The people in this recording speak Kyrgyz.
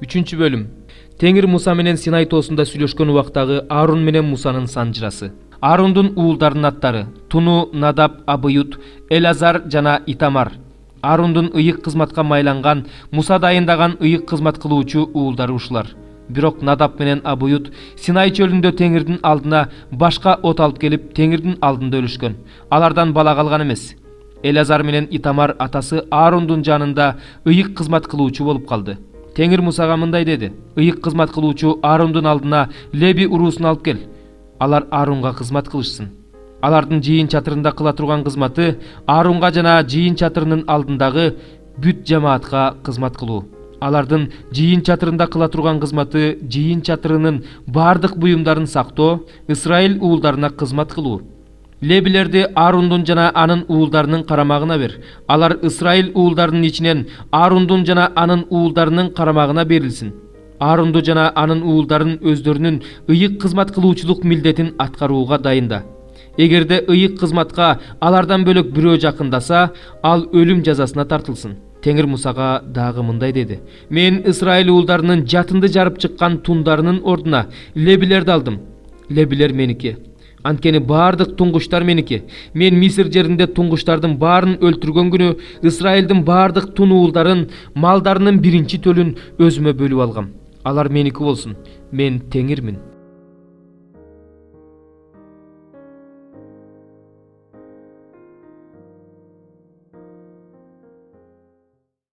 3 bölüm. Теңир Муса менен Синай тоосунда сүйлөшкөн убактагы Аарун менен Мусанын санжырасы. Аарундун уулдарынын аттары: Туну, Надаб, Абыют, Элазар жана Итамар. Аарундун ыйык кызматка майланган, Муса дайындаган ыйык кызмат кылуучу уулдары ушулар. Бирок Надаб менен Абыют Синай чөлүндө Теңирдин алдына башка от алып келип, Теңирдин алдында өлүшкөн. Алардан бала калган эмес. Элазар менен Итамар атасы Аарундун жанында ыйык кызмат кылуучу болуп калды. Теңир Мусага мындай деди: ыйык кызмат кылуучу Аарундун алдына Леби уруусун алып кел. Алар Аарунга кызмат кылышсын. Алардын жыйын чатырында кыла турган кызматы Аарунга жана жыйын чатырынын алдындагы бүт жамаатка кызмат кылуу. Алардын жыйын чатырында кыла турган кызматы жыйын чатырынын бардык буюмдарын сактоо, Исраил уулдарына кызмат кылуу. Лебилерди Аарундун жана анын уулдарынын карамагына бер. Алар Исраил уулдарынын ичинен Аарундун жана анын уулдарынын карамагына берилсин. Аарунду жана анын уулдарын өздөрүнүн ыйык кызмат кылуучулук милдетин аткарууга дайында. Эгерде ыйык кызматка алардан бөлөк бирөө жакындаса, ал өлүм жазасына тартылсын. Теңир Мусага дагы мындай деди: мен Исраил уулдарынын жатынды жарып чыккан тундарынын ордуна лебилерди алдым. Лебилер меники. Анткени бардык туңгуштар меники. Мен Мисир жеринде туңгуштардын баарын өлтүргөн күнү Исраилдин бардык тун уулдарын, малдарынын биринчи төлүн өзүмө бөлүп алгам. Алар меники болсун. Мен Теңирмин.